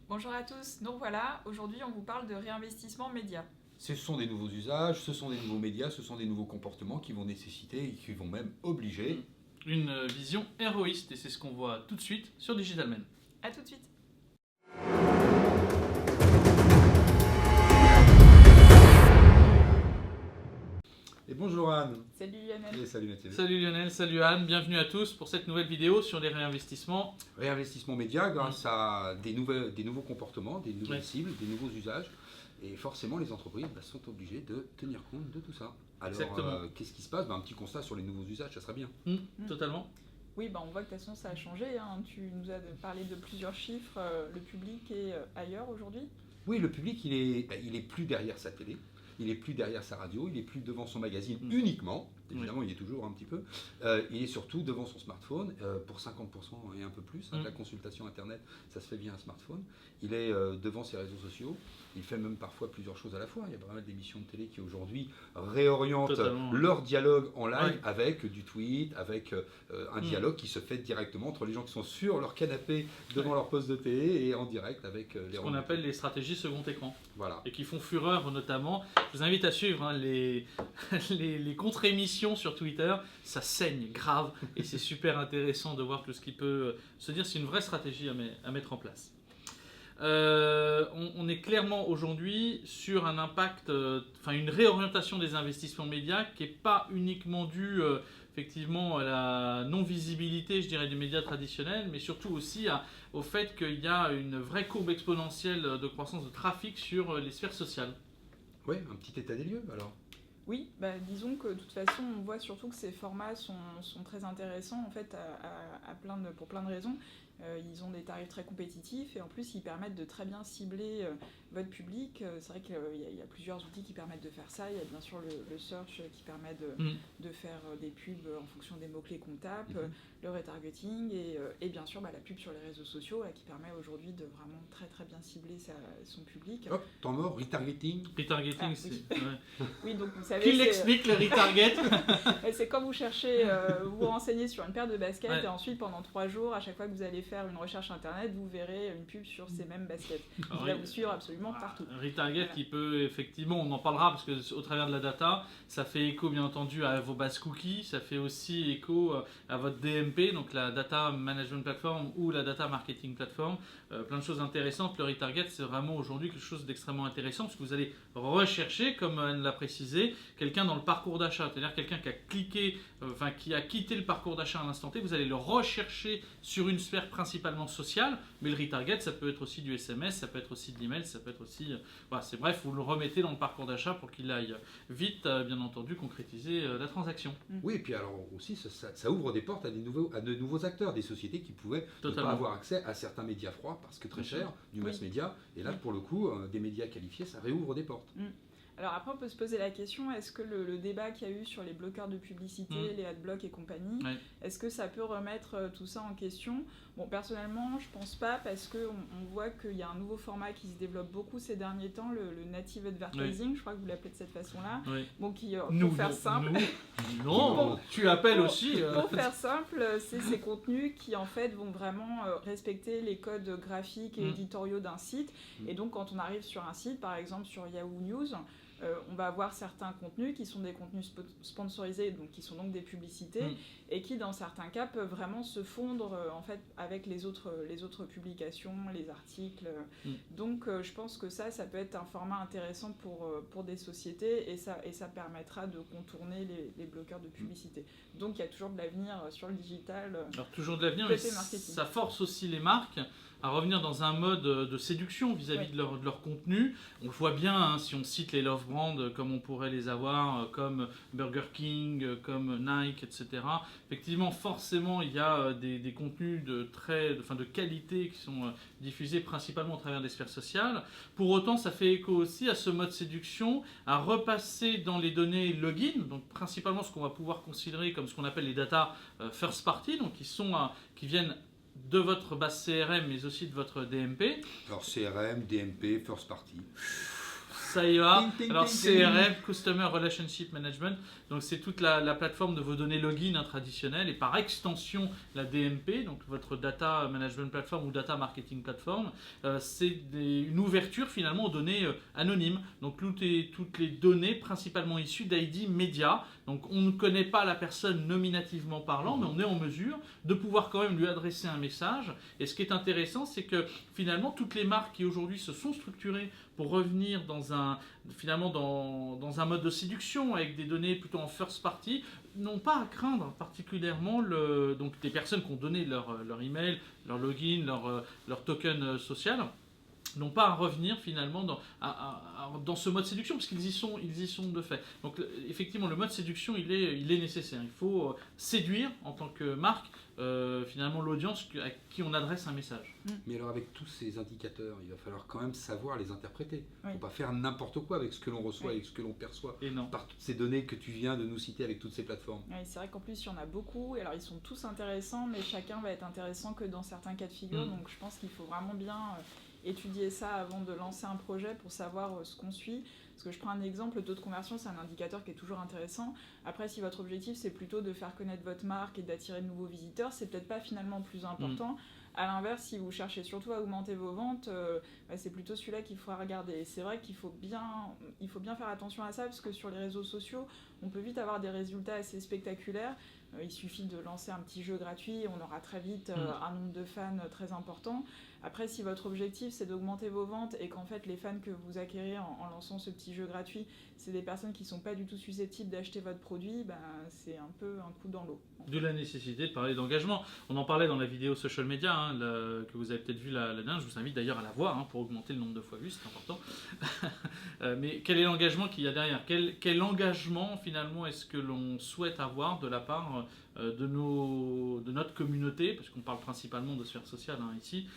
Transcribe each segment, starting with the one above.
Bonjour à tous, donc voilà, aujourd'hui on vous parle de réinvestissement média. Ce sont des nouveaux usages, ce sont des nouveaux médias, ce sont des nouveaux comportements qui vont nécessiter et qui vont même obliger. Une vision héroïste, et c'est ce qu'on voit tout de suite sur Digitalmen. A tout de suite. Et bonjour Anne. Salut Lionel. Et salut Mathilde. Salut Lionel, salut Anne, bienvenue à tous pour cette nouvelle vidéo sur les réinvestissements. Réinvestissement média grâce à des nouveaux comportements, des nouvelles cibles, des nouveaux usages. Et forcément, les entreprises sont obligées de tenir compte de tout ça. Alors, qu'est-ce qui se passe? Un petit constat sur les nouveaux usages, ça serait bien. Totalement. Oui, on voit que de toute façon ça a changé. Tu nous as parlé de plusieurs chiffres. Le public est ailleurs aujourd'hui. Oui, le public, il est plus derrière sa télé. Il n'est plus derrière sa radio, il n'est plus devant son magazine uniquement, évidemment il est toujours un petit peu, il est surtout devant son smartphone, pour 50% et un peu plus, la consultation internet ça se fait via un smartphone, il est devant ses réseaux sociaux, il fait même parfois plusieurs choses à la fois, il y a pas mal d'émissions de télé qui aujourd'hui réorientent leur dialogue en live avec du tweet, avec un dialogue qui se fait directement entre les gens qui sont sur leur canapé devant leur poste de télé et en direct avec les ce qu'on appelle les stratégies second écran. Voilà. Et qui font fureur notamment. Je vous invite à suivre les contre-émissions sur Twitter, ça saigne grave et c'est super intéressant de voir tout ce qui peut se dire. C'est une vraie stratégie à mettre en place. On est clairement aujourd'hui sur un impact, une réorientation des investissements médias qui n'est pas uniquement due effectivement à la non-visibilité, je dirais, des médias traditionnels, mais surtout aussi au fait qu'il y a une vraie courbe exponentielle de croissance de trafic sur les sphères sociales. Oui, un petit état des lieux alors. Oui, disons que de toute façon on voit surtout que ces formats sont très intéressants en fait pour plein de raisons. Ils ont des tarifs très compétitifs et en plus ils permettent de très bien cibler votre public. C'est vrai qu'il y a plusieurs outils qui permettent de faire ça. Il y a bien sûr le search qui permet de faire des pubs en fonction des mots-clés qu'on tape, le retargeting et bien sûr la pub sur les réseaux sociaux qui permet aujourd'hui de vraiment très très bien cibler son public. Hop, temps mort, retargeting. Retargeting, c'est... Oui, donc vous savez... Qui l'explique le retarget? C'est quand vous cherchez, vous vous renseignez sur une paire de baskets et ensuite pendant 3 jours, à chaque fois que vous allez faire une recherche internet, vous verrez une pub sur ces mêmes baskets. Qui va vous suivre absolument partout. Retarget qui peut effectivement, on en parlera parce que au travers de la data, ça fait écho bien entendu à vos bases cookies, ça fait aussi écho à votre DMP, donc la Data Management Platform ou la Data Marketing Platform. Plein de choses intéressantes. Le retarget, c'est vraiment aujourd'hui quelque chose d'extrêmement intéressant parce que vous allez rechercher, comme Anne l'a précisé, quelqu'un dans le parcours d'achat, c'est-à-dire quelqu'un qui a cliqué, qui a quitté le parcours d'achat à l'instant T, vous allez le rechercher sur une sphère principalement sociale, mais le retarget, ça peut être aussi du SMS, ça peut être aussi de l'email, ça peut être aussi... bref, vous le remettez dans le parcours d'achat pour qu'il aille vite, bien entendu, concrétiser la transaction. Oui, et puis alors aussi, ça ouvre des portes à de nouveaux acteurs, des sociétés qui pouvaient ne pas avoir accès à certains médias froids parce que très cher, du mass média, et là, pour le coup, des médias qualifiés, ça réouvre des portes. Alors après, on peut se poser la question, est-ce que le débat qu'il y a eu sur les bloqueurs de publicité, les adblocks et compagnie, est-ce que ça peut remettre tout ça en question? Bon, personnellement, je pense pas parce qu'on voit qu'il y a un nouveau format qui se développe beaucoup ces derniers temps, le native advertising, je crois que vous l'appelez de cette façon-là. Bon, pour faire simple... tu appelles aussi... Pour faire simple, c'est ces contenus qui en fait vont vraiment respecter les codes graphiques et éditoriaux d'un site. Et donc quand on arrive sur un site, par exemple sur Yahoo News, on va avoir certains contenus qui sont des contenus sponsorisés, donc qui sont donc des publicités, et qui dans certains cas peuvent vraiment se fondre en fait avec les autres publications, les articles. Donc je pense que ça peut être un format intéressant pour des sociétés et ça permettra de contourner les bloqueurs de publicité. Donc il y a toujours de l'avenir sur le digital. Alors toujours de l'avenir, mais ça force aussi les marques à revenir dans un mode de séduction vis-à-vis de leur contenu. On le voit bien, si on cite les love brands comme on pourrait les avoir, comme Burger King, comme Nike, etc. Effectivement, forcément, il y a des contenus de qualité qui sont diffusés principalement à travers des sphères sociales. Pour autant, ça fait écho aussi à ce mode séduction, à repasser dans les données login, donc principalement ce qu'on va pouvoir considérer comme ce qu'on appelle les data first party, donc qui viennent de votre base CRM mais aussi de votre DMP. Alors CRM, DMP, first party. ça y va. Ting, ting, Alors ting, ting. CRM, Customer Relationship Management, donc c'est toute la plateforme de vos données login traditionnelles et par extension la DMP, donc votre Data Management Platform ou Data Marketing Platform, c'est une ouverture finalement aux données anonymes. Donc toutes les données principalement issues d'ID médias. Donc on ne connaît pas la personne nominativement parlant, mais on est en mesure de pouvoir quand même lui adresser un message. Et ce qui est intéressant, c'est que finalement toutes les marques qui aujourd'hui se sont structurées pour revenir dans un mode de séduction avec des données plutôt en first party, n'ont pas à craindre particulièrement donc des personnes qui ont donné leur email, leur login, leur token social, n'ont pas à revenir finalement dans ce mode séduction, parce qu'ils y sont de fait. Donc effectivement, le mode séduction, il est nécessaire. Il faut séduire en tant que marque finalement l'audience à qui on adresse un message. Mais alors avec tous ces indicateurs, il va falloir quand même savoir les interpréter. Il ne Oui. faut pas faire n'importe quoi avec ce que l'on reçoit, Oui. avec ce que l'on perçoit, Et non. par toutes ces données que tu viens de nous citer avec toutes ces plateformes. Ouais, c'est vrai qu'en plus, il y en a beaucoup. Et alors, ils sont tous intéressants, mais chacun va être intéressant que dans certains cas de figure. Donc, je pense qu'il faut vraiment bien étudier ça avant de lancer un projet pour savoir ce qu'on suit. Parce que je prends un exemple, le taux de conversion, c'est un indicateur qui est toujours intéressant. Après, si votre objectif, c'est plutôt de faire connaître votre marque et d'attirer de nouveaux visiteurs, c'est peut-être pas finalement plus important. À l'inverse, si vous cherchez surtout à augmenter vos ventes, c'est plutôt celui-là qu'il faudra regarder. Et c'est vrai qu'il faut bien faire attention à ça, parce que sur les réseaux sociaux, on peut vite avoir des résultats assez spectaculaires. Il suffit de lancer un petit jeu gratuit, on aura très vite un nombre de fans très important. Après, si votre objectif, c'est d'augmenter vos ventes et qu'en fait, les fans que vous acquérez en lançant ce petit jeu gratuit, c'est des personnes qui ne sont pas du tout susceptibles d'acheter votre produit, c'est un peu un coup dans l'eau. De la nécessité de parler d'engagement. On en parlait dans la vidéo social media que vous avez peut-être vu la dernière. Je vous invite d'ailleurs à la voir pour augmenter le nombre de fois vues, c'est important. Mais quel est l'engagement qu'il y a derrière ? Quel engagement finalement est-ce que l'on souhaite avoir de la part de notre communauté ? Parce qu'on parle principalement de sphère sociale ici.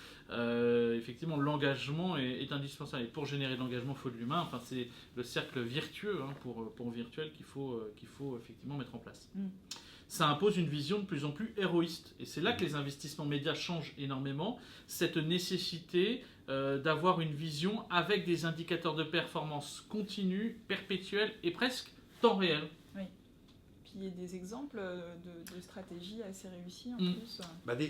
Effectivement, l'engagement est indispensable. Et pour générer de l'engagement, il faut de l'humain. Enfin, c'est le cercle vertueux pour virtuel qu'il faut effectivement mettre en place. Ça impose une vision de plus en plus héroïste. Et c'est là que les investissements médias changent énormément. Cette nécessité d'avoir une vision avec des indicateurs de performance continue, perpétuelle et presque temps réel. Oui. Puis il y a des exemples de stratégies assez réussies en plus.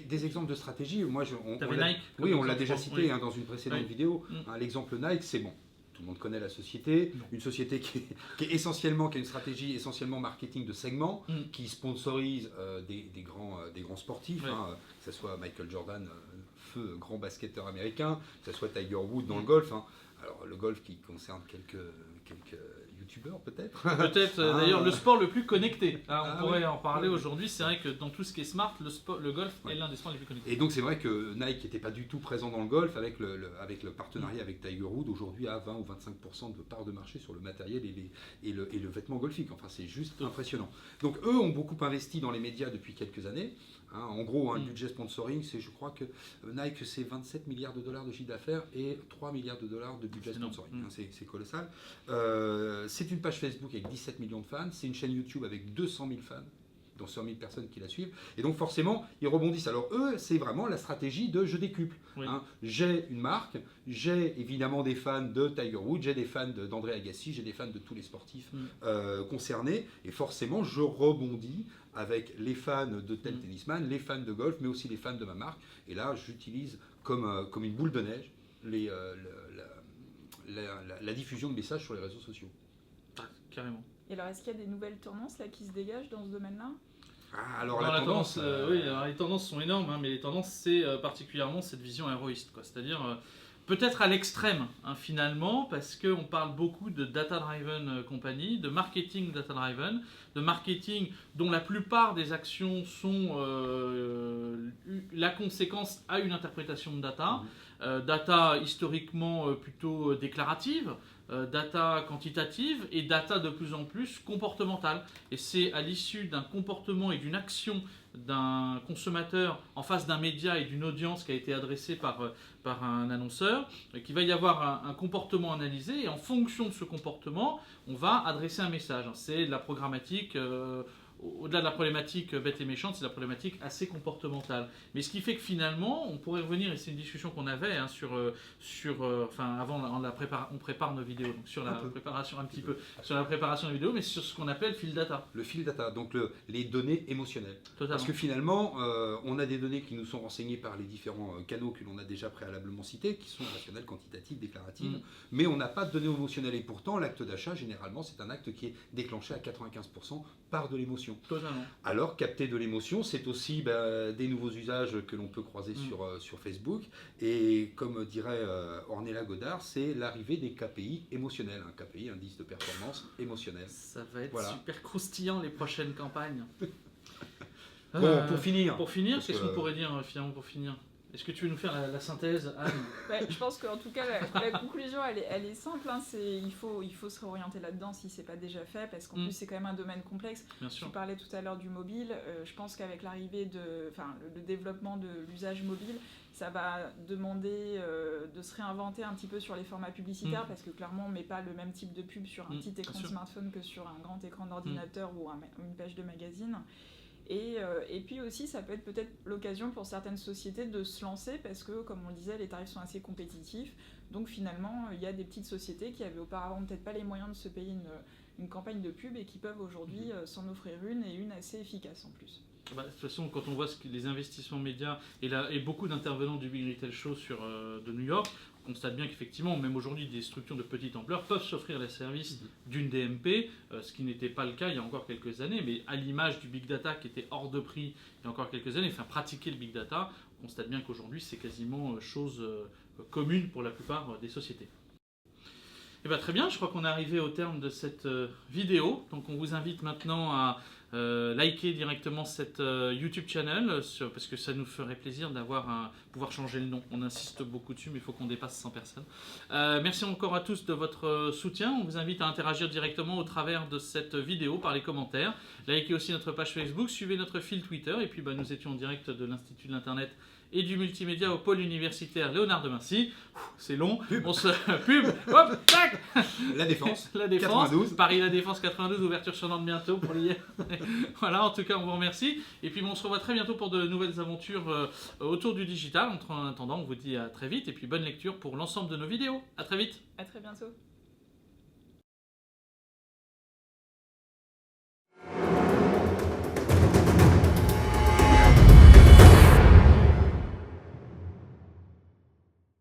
Des exemples de stratégie, moi, T'avais Nike. Oui, on l'a déjà cité dans une précédente Oui. vidéo. L'exemple Nike, c'est bon. Tout le monde connaît la société, une société qui a une stratégie essentiellement marketing de segment, qui sponsorise des grands sportifs, que ce soit Michael Jordan, feu grand basketteur américain, que ce soit Tiger Woods dans le golf. Alors le golf qui concerne quelques youtubeurs peut-être. Peut-être d'ailleurs le sport le plus connecté. On pourrait en parler aujourd'hui. C'est vrai que dans tout ce qui est smart, le golf est l'un des sports les plus connectés. Et donc c'est vrai que Nike n'était pas du tout présent dans le golf avec le partenariat avec Tiger Woods aujourd'hui à 20 ou 25% de part de marché sur le matériel et le vêtement golfique. Enfin c'est juste impressionnant. Donc eux ont beaucoup investi dans les médias depuis quelques années. En gros, le budget sponsoring, je crois que Nike, c'est 27 milliards de dollars de chiffre d'affaires et 3 milliards de dollars de budget sponsoring. C'est colossal. C'est une page Facebook avec 17 millions de fans. C'est une chaîne YouTube avec 200 000 fans, dont 100 000 personnes qui la suivent. Et donc forcément, ils rebondissent. Alors eux, c'est vraiment la stratégie de je décuple. J'ai une marque, j'ai évidemment des fans de Tiger Woods, j'ai des fans d'André Agassi, j'ai des fans de tous les sportifs concernés. Et forcément, je rebondis avec les fans de tel tennisman, les fans de golf, mais aussi les fans de ma marque. Et là, j'utilise comme une boule de neige la diffusion de messages sur les réseaux sociaux. Carrément. Et alors, est-ce qu'il y a des nouvelles tendances là qui se dégagent dans ce domaine-là ? Alors la tendance, oui, alors les tendances sont énormes, mais les tendances, c'est particulièrement cette vision héroïste, c'est-à-dire peut-être à l'extrême, finalement, parce qu'on parle beaucoup de data-driven company, de marketing data-driven, de marketing dont la plupart des actions sont la conséquence à une interprétation de data, data historiquement plutôt déclarative, data quantitative et data de plus en plus comportementale. Et c'est à l'issue d'un comportement et d'une action d'un consommateur en face d'un média et d'une audience qui a été adressée par un annonceur qu'il va y avoir un comportement analysé, et en fonction de ce comportement, on va adresser un message. C'est de la programmatique au-delà de la problématique bête et méchante, c'est la problématique assez comportementale. Mais ce qui fait que finalement, on pourrait revenir, et c'est une discussion qu'on avait avant on prépare nos vidéos, donc sur la préparation un petit peu, sur la préparation des vidéos, mais sur ce qu'on appelle fil data. Le fil data, donc les données émotionnelles. Totalement. Parce que finalement, on a des données qui nous sont renseignées par les différents canaux que l'on a déjà préalablement cités, qui sont rationnelles, quantitatives, déclaratives, mais on n'a pas de données émotionnelles. Et pourtant, l'acte d'achat, généralement, c'est un acte qui est déclenché à 95% par de l'émotion. Totalement. Alors, capter de l'émotion, c'est aussi des nouveaux usages que l'on peut croiser sur Facebook. Et comme dirait Ornella Godard, c'est l'arrivée des KPI émotionnels. Un KPI, indice de performance émotionnelle. Ça va être super croustillant les prochaines campagnes. Bon, pour finir. Pour finir, qu'est-ce qu'on pourrait dire finalement pour finir ? Est-ce que tu veux nous faire la synthèse, Anne ? Je pense qu'en tout cas, la conclusion, elle est simple. Hein, il faut se réorienter là-dedans si ce n'est pas déjà fait, parce qu'en plus, c'est quand même un domaine complexe. Bien sûr. Tu parlais tout à l'heure du mobile. Je pense qu'avec l'arrivée le développement de l'usage mobile, ça va demander de se réinventer un petit peu sur les formats publicitaires, parce que clairement, on ne met pas le même type de pub sur un petit écran de smartphone que sur un grand écran d'ordinateur ou une page de magazine. Et puis aussi, ça peut être peut-être l'occasion pour certaines sociétés de se lancer parce que, comme on le disait, les tarifs sont assez compétitifs. Donc finalement, il y a des petites sociétés qui avaient auparavant peut-être pas les moyens de se payer une campagne de pub et qui peuvent aujourd'hui s'en offrir une assez efficace en plus. De toute façon, quand on voit les investissements médias et beaucoup d'intervenants du Big Retail Show de New York, on constate bien qu'effectivement, même aujourd'hui, des structures de petite ampleur peuvent s'offrir les services d'une DMP, ce qui n'était pas le cas il y a encore quelques années, mais à l'image du Big Data qui était hors de prix il y a encore quelques années, pratiquer le Big Data, on constate bien qu'aujourd'hui, c'est quasiment chose commune pour la plupart des sociétés. Et très bien, je crois qu'on est arrivé au terme de cette vidéo, donc on vous invite maintenant à liker directement cette YouTube channel parce que ça nous ferait plaisir pouvoir changer le nom. On insiste beaucoup dessus, mais il faut qu'on dépasse 100 personnes. Merci encore à tous de votre soutien. On vous invite à interagir directement au travers de cette vidéo par les commentaires. Likez aussi notre page Facebook, suivez notre fil Twitter. Et puis nous étions en direct de l'Institut de l'Internet et du multimédia au pôle universitaire Léonard de Vinci. C'est long. Pub. Hop, tac. La Défense. 92. Paris La Défense 92, ouverture sur Nantes bientôt pour l'hier. Voilà, en tout cas, on vous remercie. Et puis on se revoit très bientôt pour de nouvelles aventures autour du digital. En attendant, on vous dit à très vite et puis bonne lecture pour l'ensemble de nos vidéos. À très vite. À très bientôt.